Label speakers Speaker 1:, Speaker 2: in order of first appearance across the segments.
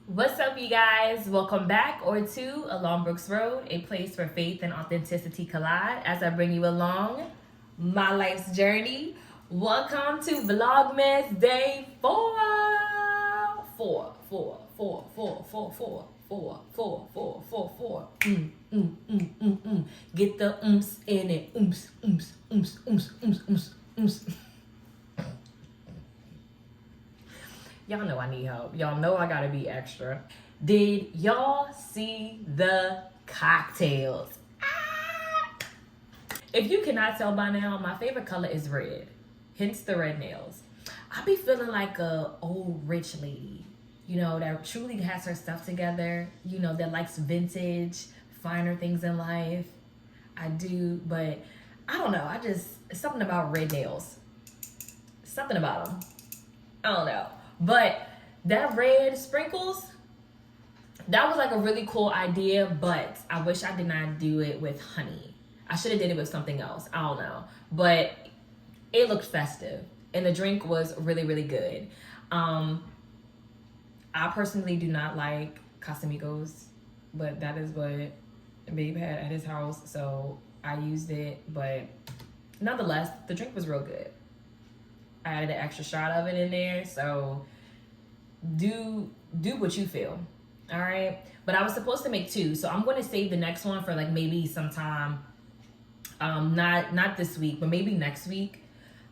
Speaker 1: What's up, you guys? Welcome back or to Along Brooks Road, a place where faith and authenticity collide as I bring you along my life's journey. Welcome to VLOGMAS Day 4. 4, 4, 4, 4, 4, 4, 4, 4, 4, 4, 4. Get the oomps in it. Oomps, oomps, oomps, oomps, oomps, oomps, oomps. Y'all know I need help. Y'all know I gotta be extra. Did y'all see the cocktails? If you cannot tell by now, my favorite color is red. Hence the red nails. I be feeling like a old rich lady, you know, that truly has her stuff together, you know, that likes vintage, finer things in life. I do, but I don't know. Something about red nails. Something about them. I don't know. But that red sprinkles, that was like a really cool idea, but I wish I did not do it with honey. I should have did it with something else. I don't know. But it looked festive and the drink was really, really good. I personally do not like Casamigos, but that is what Babe had at his house, so I used it. But nonetheless, the drink was real good. I added an extra shot of it in there, so do what you feel. All right, but I was supposed to make 2, so I'm going to save the next one for like maybe sometime, not this week, but maybe next week.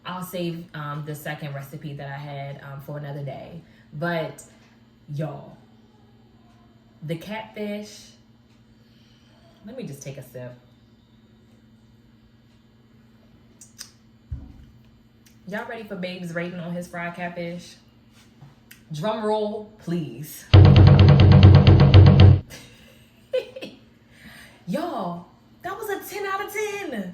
Speaker 1: I'll save the second recipe that I had for another day. But y'all, the catfish, let me just take a sip. Y'all ready for Babe's rating on his fried catfish? Drum roll, please. Y'all, that was a 10 out of 10.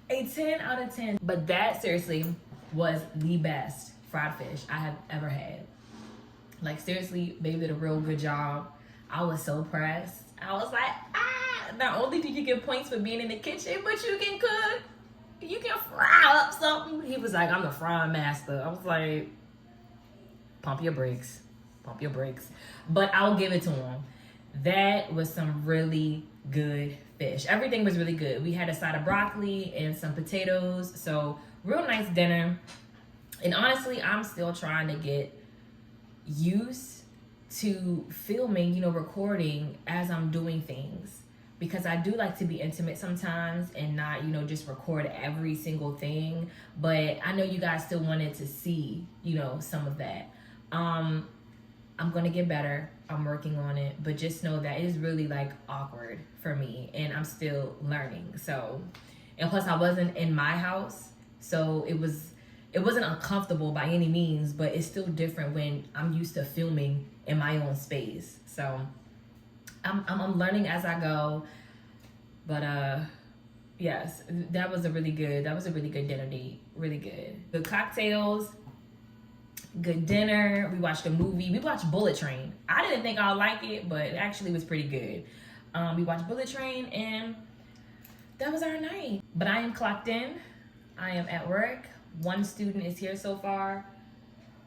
Speaker 1: A 10 out of 10. But that seriously was the best fried fish I have ever had. Like seriously, Babe did a real good job. I was so impressed. I was like, not only did you get points for being in the kitchen, but you can cook. You can fry up something. He was like, I'm the frying master. I was like, pump your brakes. Pump your brakes. But I'll give it to him. That was some really good fish. Everything was really good. We had a side of broccoli and some potatoes. So real nice dinner. And honestly, I'm still trying to get used to filming, you know, recording as I'm doing things. Because I do like to be intimate sometimes and not, you know, just record every single thing. But I know you guys still wanted to see, you know, some of that. I'm going to get better. I'm working on it. But just know that it is really like awkward for me. And I'm still learning. So, and plus I wasn't in my house. So it wasn't uncomfortable by any means. But it's still different when I'm used to filming in my own space. So I'm learning as I go, but yes, that was a really good dinner date. Really good. Good cocktails, good dinner. We watched a movie. We watched Bullet Train. I didn't think I would like it, but it actually was pretty good. We watched Bullet Train and that was our night. But I am clocked in. I am at work. 1 student is here so far.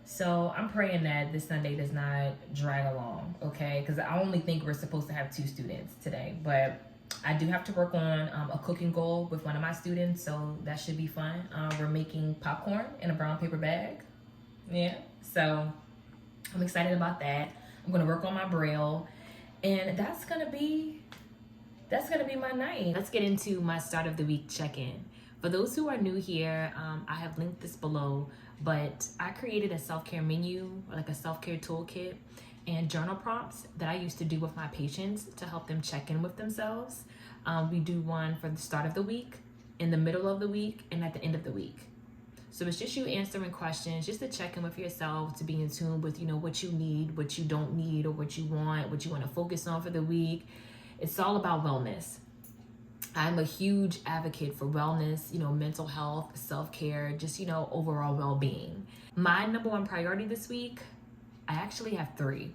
Speaker 1: So I'm praying that this Sunday does not drag along, okay? Because I only think we're supposed to have 2 students today. But I do have to work on a cooking goal with one of my students, so that should be fun. We're making popcorn in a brown paper bag. Yeah, so I'm excited about that. I'm going to work on my Braille. And that's gonna be my night. Let's get into my start of the week check-in. For those who are new here, I have linked this below, but I created a self-care menu, or like a self-care toolkit, and journal prompts that I used to do with my patients to help them check in with themselves. We do one for the start of the week, in the middle of the week, and at the end of the week. So it's just you answering questions, just to check in with yourself, to be in tune with, you know, what you need, what you don't need, or what you want to focus on for the week. It's all about wellness. I'm a huge advocate for wellness, you know, mental health, self-care, just, you know, overall well-being. My number 1 priority this week, I actually have 3.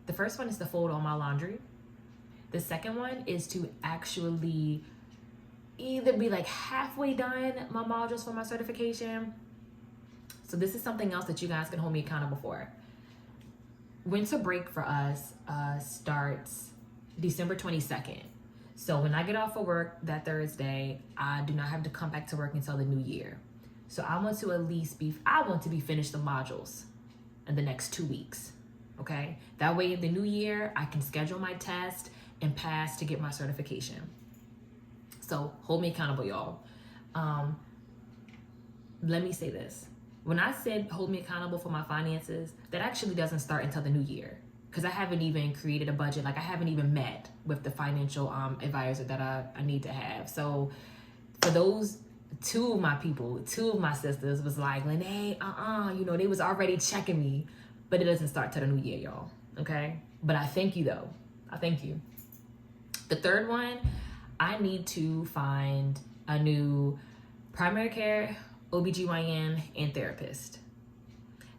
Speaker 1: The first one is to fold all my laundry. The second one is to actually either be like halfway done my modules for my certification. So this is something else that you guys can hold me accountable for. winter break for us starts December 22nd. So when I get off of work that Thursday, I do not have to come back to work until the new year. So I want to be finished the modules in the next 2 weeks. Okay, that way in the new year, I can schedule my test and pass to get my certification. So hold me accountable, y'all. Let me say this. When I said hold me accountable for my finances, that actually doesn't start until the new year, because I haven't even created a budget. Like, I haven't even met with the financial advisor that I need to have. So for those two of my sisters was like, Lene, they was already checking me. But it doesn't start till the new year, y'all, okay? But I thank you, though. I thank you. The third one, I need to find a new primary care, OBGYN, and therapist.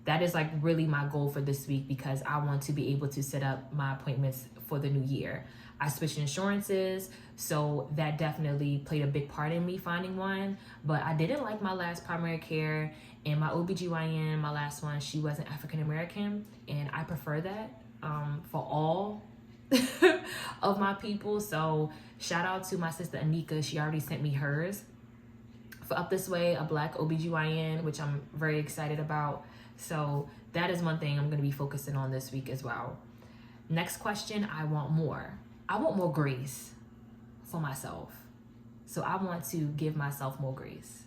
Speaker 1: That is like really my goal for this week, because I want to be able to set up my appointments for the new year. I switched insurances, so that definitely played a big part in me finding one. But I didn't like my last primary care, and my OBGYN, my last one, she wasn't African American, and I prefer that for all of my people. So shout out to my sister Anika. She already sent me hers for Up This Way, a Black OBGYN, which I'm very excited about. So that is one thing I'm going to be focusing on this week as well. Next question, I want more grace for myself. So I want to give myself more grace.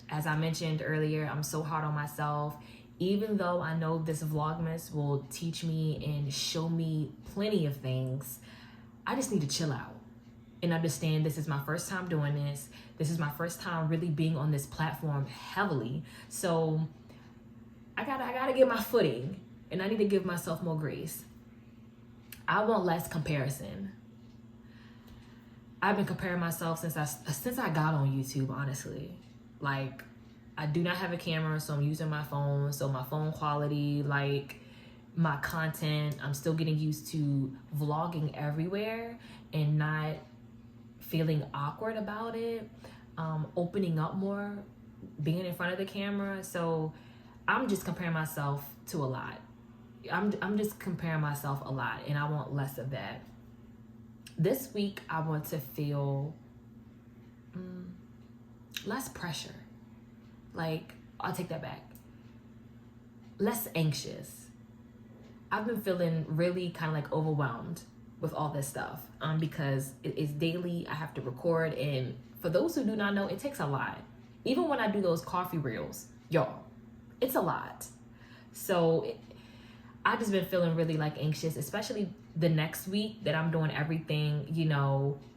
Speaker 1: As I mentioned earlier, I'm so hard on myself. Even though I know this Vlogmas will teach me and show me plenty of things, I just need to chill out and understand this is my first time doing this. This is my first time really being on this platform heavily. So I gotta get my footing, and I need to give myself more grace. I want less comparison. I've been comparing myself since I got on YouTube, honestly. Like, I do not have a camera, so I'm using my phone. So my phone quality, like my content, I'm still getting used to vlogging everywhere and not feeling awkward about it. Opening up more, being in front of the camera. So I'm just comparing myself to a lot. I'm just comparing myself a lot, and I want less of that. This week, I want to feel less pressure. Like, I'll take that back. Less anxious. I've been feeling really kind of like overwhelmed with all this stuff because it's daily. I have to record, and for those who do not know, it takes a lot. Even when I do those coffee reels, y'all, it's a lot. So I've just been feeling really like anxious, especially the next week that I'm doing everything,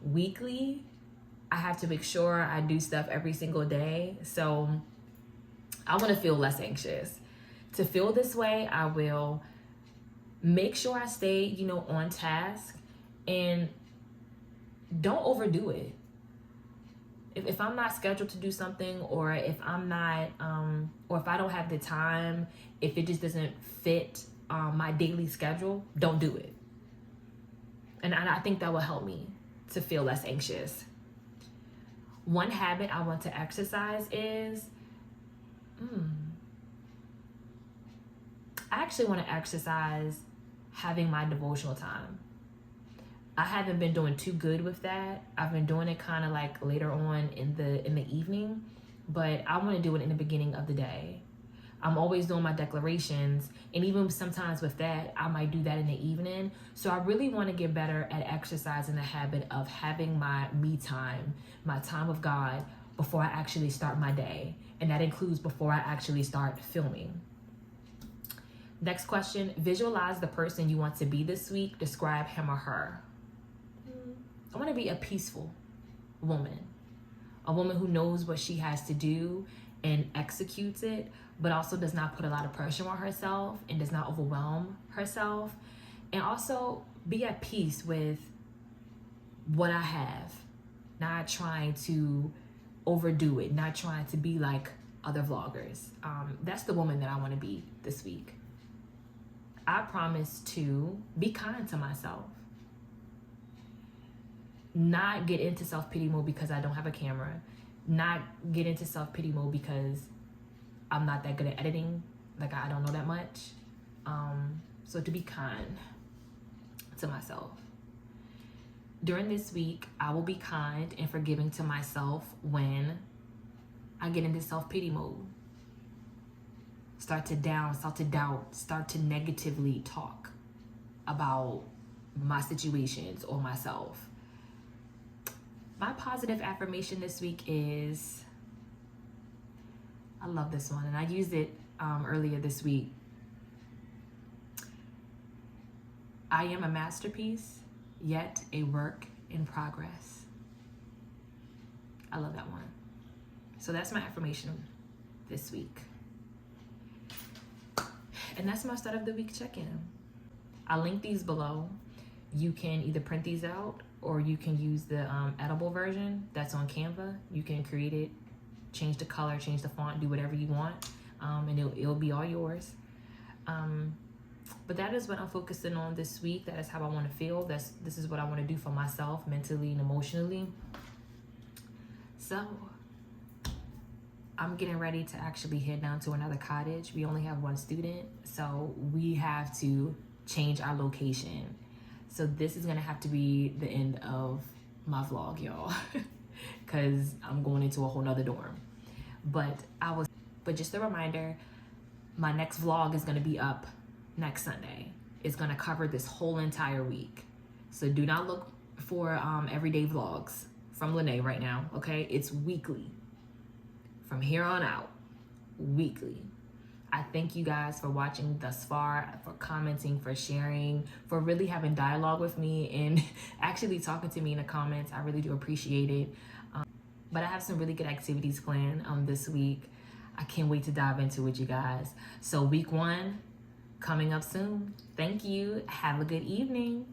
Speaker 1: weekly. I have to make sure I do stuff every single day. So I want to feel less anxious. To feel this way, I will make sure I stay, on task, and don't overdo it. If I'm not scheduled to do something, or if I'm not, or if I don't have the time, if it just doesn't fit my daily schedule, don't do it. And I think that will help me to feel less anxious. One habit I want to exercise is, I actually want to exercise having my devotional time. I haven't been doing too good with that. I've been doing it kind of like later on in the evening, but I want to do it in the beginning of the day. I'm always doing my declarations, and even sometimes with that, I might do that in the evening. So I really want to get better at exercising the habit of having my me time, my time with God, before I actually start my day. And that includes before I actually start filming. Next question, visualize the person you want to be this week. Describe him or her. I want to be a peaceful woman. A woman who knows what she has to do and executes it, but also does not put a lot of pressure on herself and does not overwhelm herself. And also be at peace with what I have, not trying to overdo it, not trying to be like other vloggers. That's the woman that I want to be this week. I promise to be kind to myself. Not get into self-pity mode because I don't have a camera. Not get into self-pity mode because I'm not that good at editing. Like, I don't know that much. So to be kind to myself. During this week, I will be kind and forgiving to myself when I get into self-pity mode. Start to doubt, start to negatively talk about my situations or myself. My positive affirmation this week is, I love this one, and I used it earlier this week. I am a masterpiece, yet a work in progress. I love that one. So that's my affirmation this week. And that's my start of the week check-in. I'll link these below. You can either print these out or you can use the edible version that's on Canva. You can create it, change the color, change the font, do whatever you want, and it'll be all yours. But that is what I'm focusing on this week. That is how I want to feel. This is what I want to do for myself mentally and emotionally. So I'm getting ready to actually head down to another cottage. We only have one student, so we have to change our location. So this is gonna have to be the end of my vlog, y'all, because I'm going into a whole nother dorm. But just a reminder, my next vlog is gonna be up next Sunday. It's gonna cover this whole entire week. So do not look for everyday vlogs from Lene right now, okay? It's weekly. From here on out, weekly. I thank you guys for watching thus far, for commenting, for sharing, for really having dialogue with me and actually talking to me in the comments. I really do appreciate it. But I have some really good activities planned this week. I can't wait to dive into it, you guys. So week 1 coming up soon. Thank you. Have a good evening.